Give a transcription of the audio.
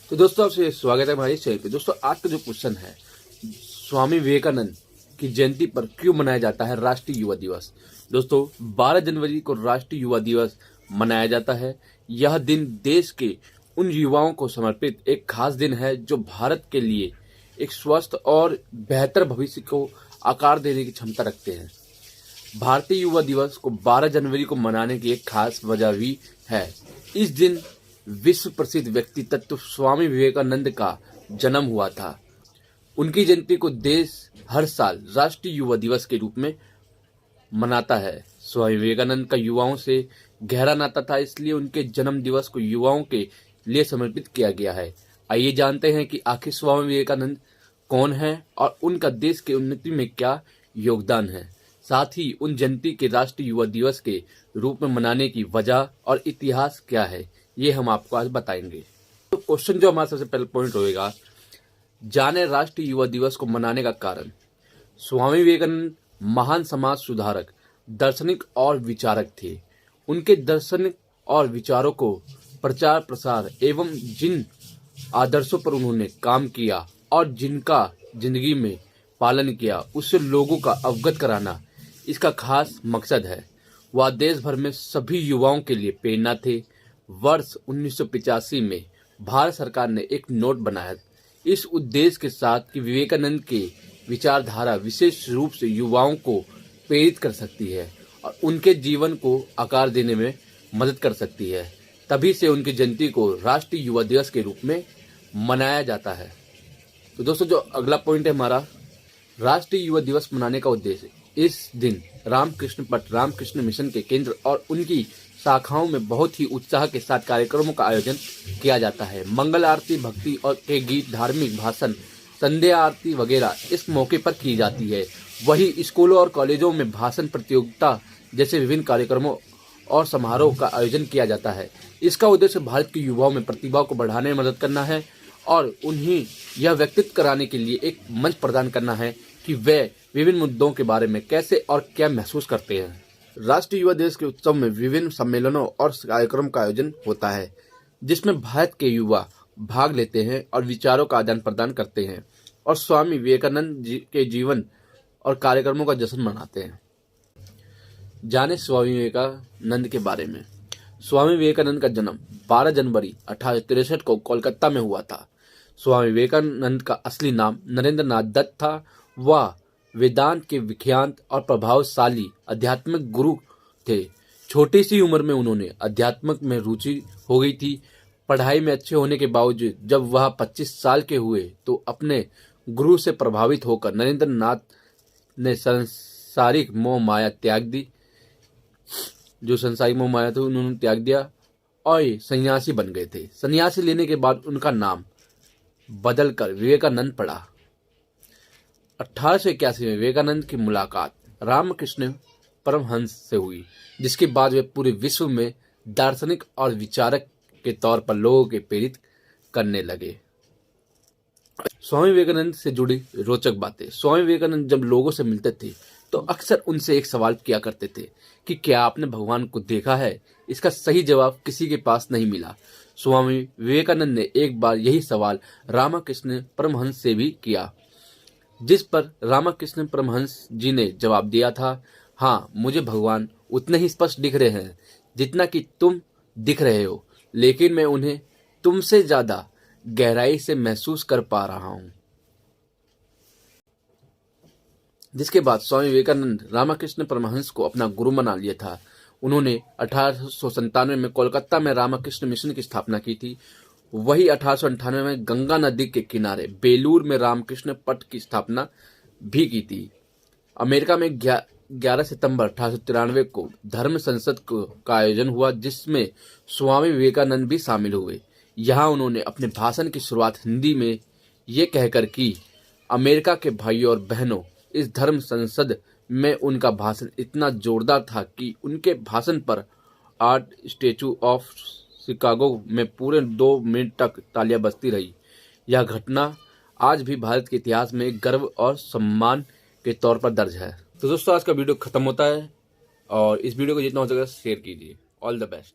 तो दोस्तों आपसे स्वागत है हमारे चैनल पे। दोस्तों आज का जो क्वेश्चन है, स्वामी विवेकानंद की जयंती पर क्यों मनाया जाता है राष्ट्रीय युवा दिवस। दोस्तों 12 जनवरी को राष्ट्रीय युवा दिवस मनाया जाता है। यह दिन देश के उन युवाओं को समर्पित एक खास दिन है जो भारत के लिए एक स्वस्थ और बेहतर भविष्य को आकार देने की क्षमता रखते हैं। भारतीय युवा दिवस को 12 जनवरी को मनाने की एक खास वजह भी है। इस दिन विश्व प्रसिद्ध व्यक्ति तत्व स्वामी विवेकानंद का जन्म हुआ था। उनकी जयंती को देश हर साल राष्ट्रीय युवा दिवस के रूप में मनाता है। स्वामी विवेकानंद का युवाओं से गहरा नाता था, इसलिए उनके जन्म दिवस को युवाओं के लिए समर्पित किया गया है। आइए जानते हैं कि आखिर स्वामी विवेकानंद कौन है और उनका देश के उन्नति में क्या योगदान है। साथ ही उन जयंती के राष्ट्रीय युवा दिवस के रूप में मनाने की वजह और इतिहास क्या है, ये हम आपको आज बताएंगे। तो क्वेश्चन जो हमारा सबसे पहला पॉइंट होएगा, जाने राष्ट्रीय युवा दिवस को मनाने का कारण। स्वामी विवेकानंद महान समाज सुधारक, दार्शनिक और विचारक थे। उनके दर्शन और विचारों को प्रचार प्रसार एवं जिन आदर्शों पर उन्होंने काम किया और जिनका जिंदगी में पालन किया, उससे लोगों का अवगत कराना इसका खास मकसद है। वह देश भर में सभी युवाओं के लिए प्रेरणा थे। वर्ष 1985 में भारत सरकार ने एक नोट बनाया इस उद्देश्य के साथ कि विवेकानंद के विचारधारा विशेष रूप से युवाओं को प्रेरित कर सकती है और उनके जीवन को आकार देने में मदद कर सकती है। तभी से उनकी जयंती को राष्ट्रीय युवा दिवस के रूप में मनाया जाता है। तो दोस्तों जो अगला पॉइंट है हमारा, राष्ट्रीय युवा दिवस मनाने का उद्देश्य। इस दिन रामकृष्ण पट रामकृष्ण मिशन के केंद्र और उनकी शाखाओं में बहुत ही उत्साह के साथ कार्यक्रमों का आयोजन किया जाता है। मंगल आरती, भक्ति और के गीत, धार्मिक भाषण, संध्या आरती वगैरह इस मौके पर की जाती है। वही स्कूलों और कॉलेजों में भाषण प्रतियोगिता जैसे विभिन्न कार्यक्रमों और समारोह का आयोजन किया जाता है। इसका उद्देश्य भारत के युवाओं में प्रतिभा को बढ़ाने में मदद करना है और उन्हें यह व्यक्तित्व कराने के लिए एक मंच प्रदान करना है कि वे विभिन्न मुद्दों के बारे में कैसे और क्या महसूस करते हैं। राष्ट्रीय युवा दिवस के उत्सव में विभिन्न सम्मेलनों और कार्यक्रम का आयोजन होता है, जिसमें भारत के युवा भाग लेते हैं और विचारों का आदान प्रदान करते हैं और स्वामी विवेकानंद जी के जीवन और कार्यक्रमों का जश्न मनाते हैं। जाने स्वामी विवेकानंद के बारे में। स्वामी विवेकानंद का जन्म 12 जनवरी 1863 को कोलकाता में हुआ था। स्वामी विवेकानंद का असली नाम नरेंद्र नाथ दत्त था। वह वेदांत के विख्यात और प्रभावशाली आध्यात्मिक गुरु थे। छोटी सी उम्र में उन्होंने अध्यात्म में रुचि हो गई थी। पढ़ाई में अच्छे होने के बावजूद जब वह 25 साल के हुए तो अपने गुरु से प्रभावित होकर नरेंद्र नाथ ने संसारिक मोह माया त्याग दी। जो संसारिक मोह माया थी उन्होंने त्याग दिया और ये सन्यासी बन गए थे। सन्यासी लेने के बाद उनका नाम बदलकर विवेकानंद पड़ा। 1881 में विवेकानंद की मुलाकात रामकृष्ण परमहंस से हुई, जिसके बाद वे पूरे विश्व में दार्शनिक और विचारक के तौर पर लोगों के प्रेरित करने लगे। स्वामी विवेकानंद से जुड़ी रोचक बातें। स्वामी विवेकानंद जब लोगों से मिलते थे तो अक्सर उनसे एक सवाल किया करते थे कि क्या आपने भगवान को देखा है। इसका सही जवाब किसी के पास नहीं मिला। स्वामी विवेकानंद ने एक बार यही सवाल रामकृष्ण परमहंस से भी किया, जिस पर रामकृष्ण परमहंस जी ने जवाब दिया था, हाँ, मुझे भगवान उतने ही स्पष्ट दिख रहे हैं जितना कि तुम दिख रहे हो, लेकिन मैं उन्हें तुमसे ज्यादा गहराई से महसूस कर पा रहा हूं। जिसके बाद स्वामी विवेकानंद रामकृष्ण परमहंस को अपना गुरु बना लिया था। उन्होंने 1897 में कोलकाता में रामकृष्ण मिशन की स्थापना की थी। वही 1898 में गंगा नदी के किनारे बेलूर में रामकृष्ण पट की स्थापना भी की थी। अमेरिका में 11 सितंबर 1893 को धर्म संसद का आयोजन हुआ, जिसमें स्वामी विवेकानंद भी शामिल हुए। यहाँ उन्होंने अपने भाषण की शुरुआत हिंदी में ये कहकर की, अमेरिका के भाइयों और बहनों, इस धर्म संसद में उनका भाषण इतना जोरदार था कि उनके भाषण पर आर्ट स्टैचू ऑफ शिकागो में पूरे 2 मिनट तक तालियां बजती रही। यह घटना आज भी भारत के इतिहास में गर्व और सम्मान के तौर पर दर्ज है। तो दोस्तों आज का वीडियो खत्म होता है और इस वीडियो को जितना हो सके शेयर कीजिए। All the best.